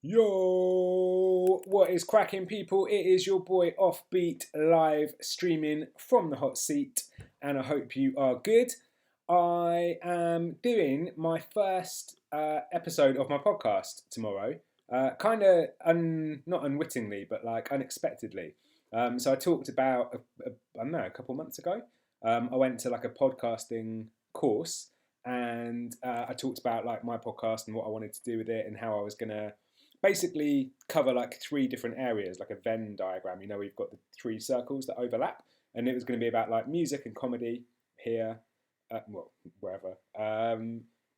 Yo, what is cracking, people? It is your boy Offbeat live streaming from the hot seat, and I hope you are good. I am doing my first episode of my podcast tomorrow, kind of not unwittingly, but like unexpectedly. So I talked about I don't know, a couple months ago. I went to like a podcasting course, and I talked about like my podcast and what I wanted to do with it and how I was gonna basically cover like three different areas, like a Venn diagram. You know, we've got the three circles that overlap, and it was going to be about like music and comedy here, well, wherever,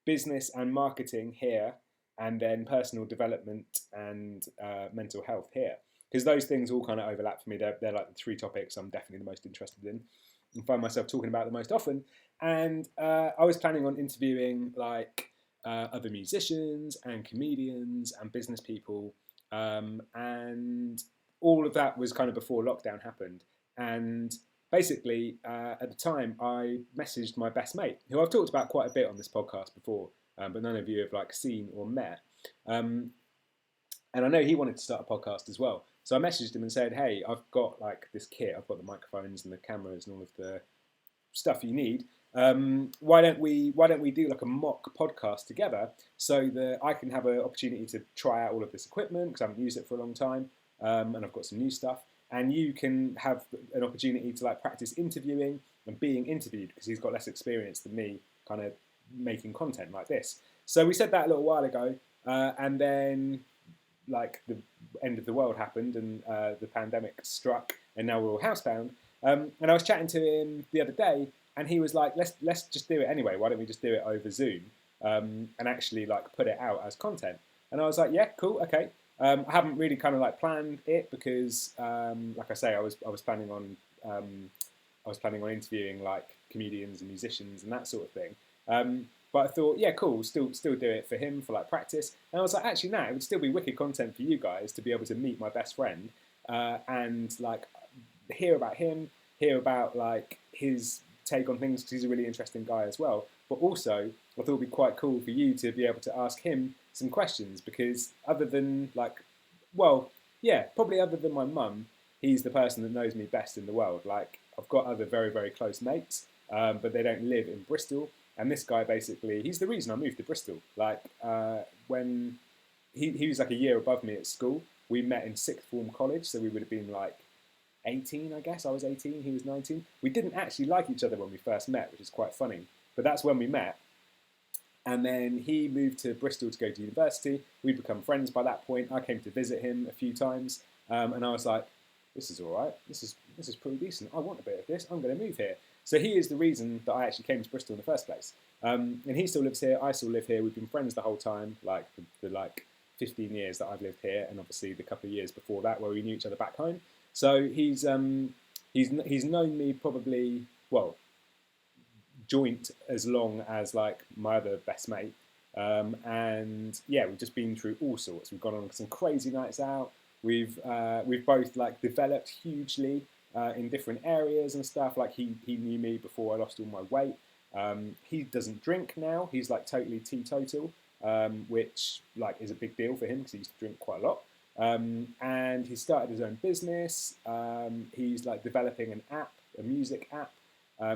business and marketing here, and then personal development and mental health here. Because those things all kind of overlap for me. They're like the three topics I'm definitely the most interested in and find myself talking about the most often. And I was planning on interviewing like other musicians and comedians and business people. And all of that was kind of before lockdown happened. And basically, at the time, I messaged my best mate, who I've talked about quite a bit on this podcast before, but none of you have like seen or met. Um, and I know he wanted to start a podcast as well. So I messaged him and said, "Hey, I've got like this kit. I've got the microphones and the cameras and all of the stuff you need. Why don't we do like a mock podcast together so that I can have an opportunity to try out all of this equipment because I haven't used it for a long time, and I've got some new stuff, and you can have an opportunity to like practice interviewing and being interviewed because he's got less experience than me, kind of making content like this." So we said that a little while ago, and then like the end of the world happened and the pandemic struck, and now we're all housebound. And I was chatting to him the other day, and he was like, "Let's just do it anyway. Why don't we just do it over Zoom and actually like put it out as content?" And I was like, "Yeah, cool, okay." I haven't really kind of like planned it because, like I say, I was planning on interviewing like comedians and musicians and that sort of thing. But I thought, yeah, cool, still do it for him for like practice. And I was like, actually, no, it would still be wicked content for you guys to be able to meet my best friend and like hear about him, hear about like his take on things because he's a really interesting guy as well. But also, I thought it'd be quite cool for you to be able to ask him some questions because other than like, well, yeah, probably other than my mum, he's the person that knows me best in the world. Like, I've got other very, very close mates, but they don't live in Bristol. And this guy basically, he's the reason I moved to Bristol. Like, when he was like a year above me at school, we met in sixth form college, so we would have been like 18, I guess. I was 18, he was 19. We didn't actually like each other when we first met, which is quite funny. But that's when we met. And then he moved to Bristol to go to university. We'd become friends by that point. I came to visit him a few times, and I was like, "This is all right. This is pretty decent. I want a bit of this. I'm going to move here." So he is the reason that I actually came to Bristol in the first place. And he still lives here. I still live here. We've been friends the whole time, like the like 15 years that I've lived here, and obviously the couple of years before that where we knew each other back home. So he's known me probably, well, joint as long as like my other best mate. And yeah, we've just been through all sorts. We've gone on some crazy nights out. We've both like developed hugely in different areas and stuff. Like he knew me before I lost all my weight. He doesn't drink now. He's like totally teetotal, which like is a big deal for him because he used to drink quite a lot. And he started his own business. He's like developing an app, a music app.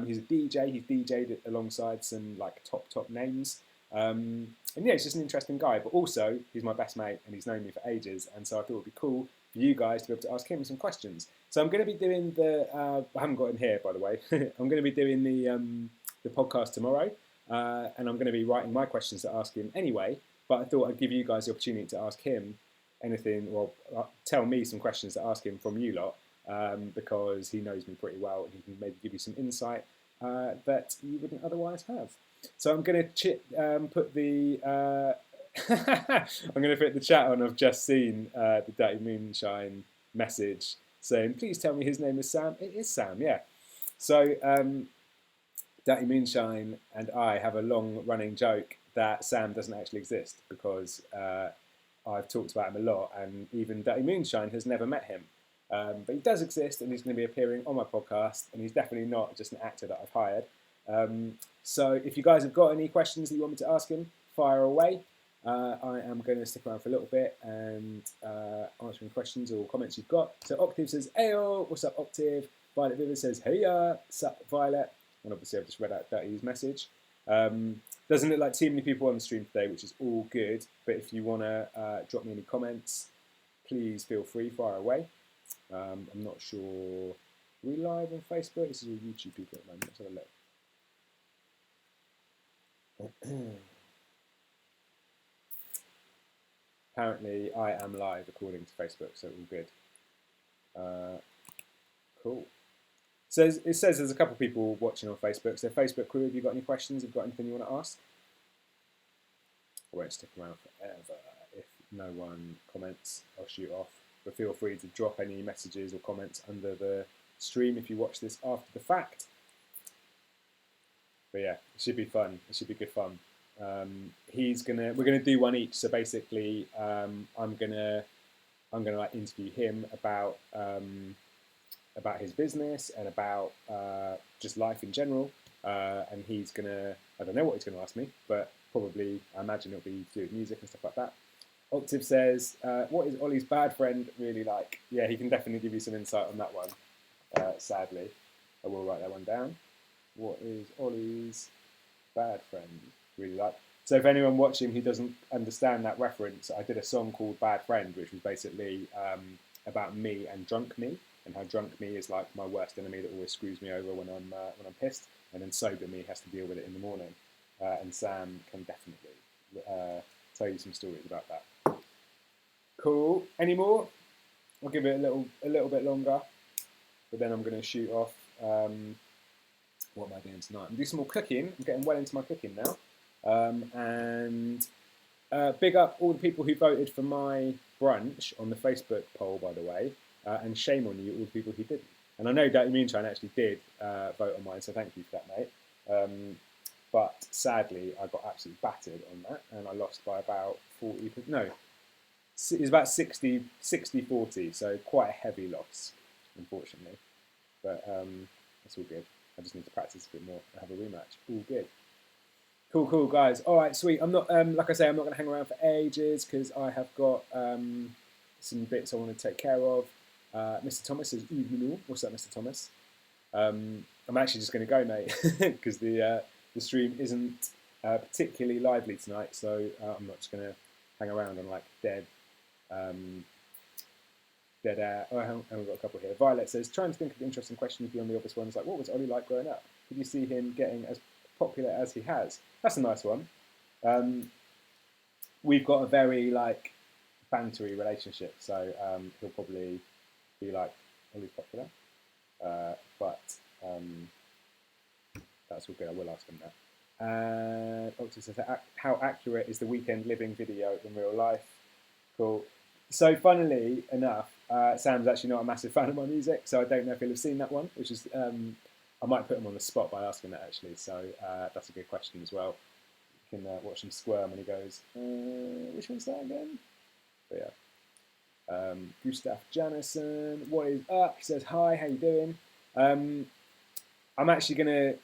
He's a DJ. He's DJ'd alongside some like top names. And yeah, he's just an interesting guy. But also, he's my best mate, and he's known me for ages. And so I thought it would be cool for you guys to be able to ask him some questions. So I'm going to be doing the. I haven't got him here, by the way. I'm going to be doing the podcast tomorrow, and I'm going to be writing my questions to ask him anyway. But I thought I'd give you guys the opportunity to ask him anything, or tell me some questions to ask him from you lot, because he knows me pretty well and he can maybe give you some insight that you wouldn't otherwise have. So I'm going to put the I'm going to put the chat on. I've just seen the Dirty Moonshine message saying, "Please tell me his name is Sam." It is Sam, yeah. So Dirty Moonshine and I have a long-running joke that Sam doesn't actually exist because I've talked about him a lot, and even Dirty Moonshine has never met him. But he does exist, and he's going to be appearing on my podcast, and he's definitely not just an actor that I've hired. So if you guys have got any questions that you want me to ask him, fire away. I am going to stick around for a little bit and answering questions or comments you've got. So Octave says, "Ayo, what's up, Octave?" Violet Vivid says, "Heya, sup, Violet?" And obviously I've just read out Dirty's message. Doesn't look like too many people on the stream today, which is all good. But if you want to drop me any comments, please feel free, fire away. I'm not sure. Are we live on Facebook? This is all YouTube people at the moment. Let's have a look. Apparently, I am live according to Facebook, so all good. Cool. So it says there's a couple of people watching on Facebook. So Facebook crew, have you got any questions? Have you got anything you want to ask? I won't stick around forever. If no one comments, I'll shoot off. But feel free to drop any messages or comments under the stream if you watch this after the fact. But yeah, it should be fun. It should be good fun. We're gonna do one each. So basically, I'm gonna like interview him about his business and about just life in general. And he's gonna, I don't know what he's gonna ask me, but probably I imagine it'll be to do with music and stuff like that. Octave says, "What is Ollie's bad friend really like?" Yeah, he can definitely give you some insight on that one. Sadly, I will write that one down. What is Ollie's bad friend really like? So if anyone watching who doesn't understand that reference, I did a song called Bad Friend, which was basically about me and drunk me, and how drunk me is like my worst enemy that always screws me over when I'm pissed, and then sober me has to deal with it in the morning. And Sam can definitely tell you some stories about that. Cool. Any more? I'll give it a little bit longer, but then I'm going to shoot off. What am I doing tonight? I'm doing some more cooking. I'm getting well into my cooking now. And big up all the people who voted for my brunch on the Facebook poll, by the way. And shame on you, all the people who didn't. And I know Dirty Moonshine actually did vote on mine, so thank you for that, mate. But sadly, I got absolutely battered on that, and I lost by about 40. No, it was about 60-40, so quite a heavy loss, unfortunately. But that's all good. I just need to practice a bit more and have a rematch. All good. Cool, guys. All right, sweet. I'm not, like I say, I'm not going to hang around for ages because I have got some bits I want to take care of. Mr. Thomas says, "Evening all." What's up, Mr. Thomas? I'm actually just going to go, mate, because the stream isn't particularly lively tonight, so I'm not just going to hang around on like dead air. Oh, and we've got a couple here. Violet says, "Trying to think of interesting questions beyond the obvious ones, like what was Ollie like growing up? Could you see him getting as popular as he has?" That's a nice one. We've got a very like bantery relationship, so he'll probably be like Ollie's popular, but that's all good. I will ask him that. Octave says, "How accurate is the Weekend Living video in real life?" Cool. So funnily enough, Sam's actually not a massive fan of my music, so I don't know if he'll have seen that one, which is, I might put him on the spot by asking that actually, so that's a good question as well. You can watch him squirm when he goes, which one's that again? But yeah. Gustav Janison, what is up? He says, "Hi, how you doing?" I'm actually going to,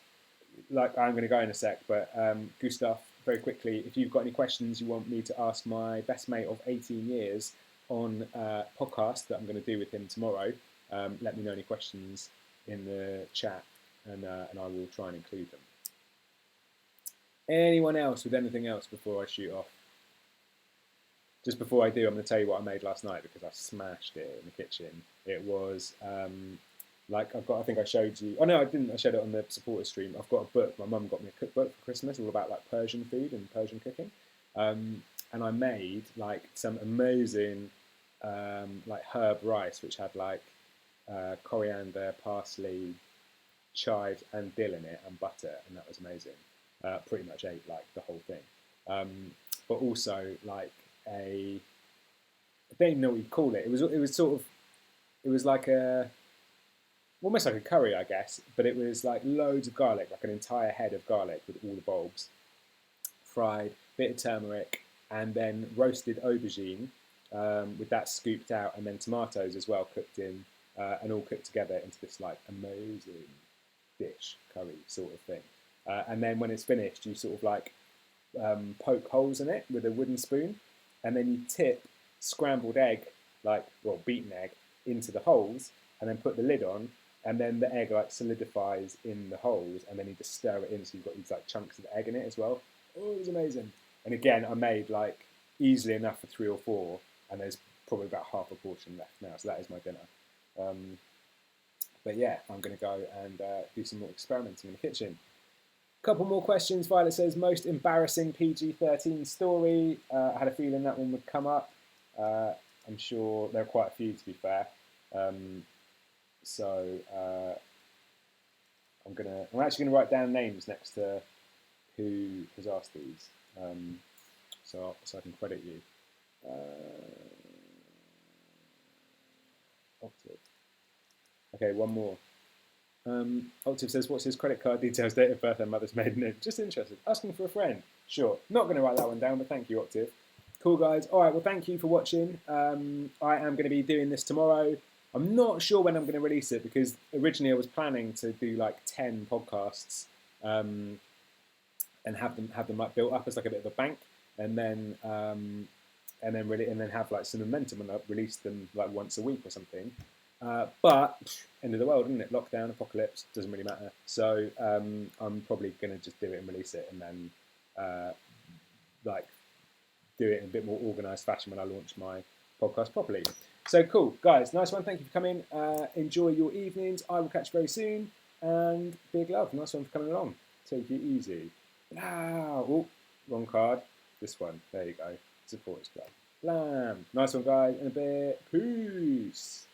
I'm going to go in a sec, but Gustav, very quickly, if you've got any questions you want me to ask my best mate of 18 years on a podcast that I'm going to do with him tomorrow, let me know any questions in the chat, and I will try and include them. Anyone else with anything else before I shoot off? Just before I do, I'm going to tell you what I made last night because I smashed it in the kitchen. It was I think I showed you. Oh no, I didn't. I showed it on the supporter stream. I've got a book. My mum got me a cookbook for Christmas, all about like Persian food and Persian cooking. And I made like some amazing like herb rice, which had like coriander, parsley, chives, and dill in it, and butter, and that was amazing. Pretty much ate like the whole thing. But also like I don't even know what you'd call it. It was like almost like a curry, I guess, but it was like loads of garlic, like an entire head of garlic with all the bulbs, fried, bit of turmeric, and then roasted aubergine with that scooped out, and then tomatoes as well cooked in, and all cooked together into this like amazing dish, curry sort of thing. And then when it's finished, you sort of like poke holes in it with a wooden spoon, and then you tip scrambled egg, beaten egg, into the holes, and then put the lid on, and then the egg like solidifies in the holes, and then you just stir it in, so you've got these like chunks of egg in it as well. Oh, it was amazing. And again, I made like easily enough for 3 or 4, and there's probably about half a portion left now, so that is my dinner. But yeah, I'm going to go and do some more experimenting in the kitchen. Couple more questions. Violet says, most embarrassing PG-13 story. I had a feeling that one would come up. I'm sure there are quite a few, to be fair. I'm actually gonna write down names next to who has asked these, so I can credit you. Octave. Okay, one more. Octave says, what's his credit card details, date of birth, and mother's maiden name? Just interested. Asking for a friend. Sure. Not going to write that one down, but thank you, Octave. Cool, guys. All right, well, thank you for watching. I am going to be doing this tomorrow. I'm not sure when I'm going to release it, because originally I was planning to do like 10 podcasts and have them like built up as like a bit of a bank, and then have like some momentum and release them like once a week or something. But end of the world, isn't it? Lockdown, apocalypse, doesn't really matter. So I'm probably going to just do it and release it, and then do it in a bit more organised fashion when I launch my podcast properly. So cool, guys, nice one. Thank you for coming. Enjoy your evenings. I will catch you very soon, and big love. Nice one for coming along. Take it easy. Wow. Oh, wrong card. This one. There you go. Supporters Club. Blam. Nice one, guys. In a bit. Peace.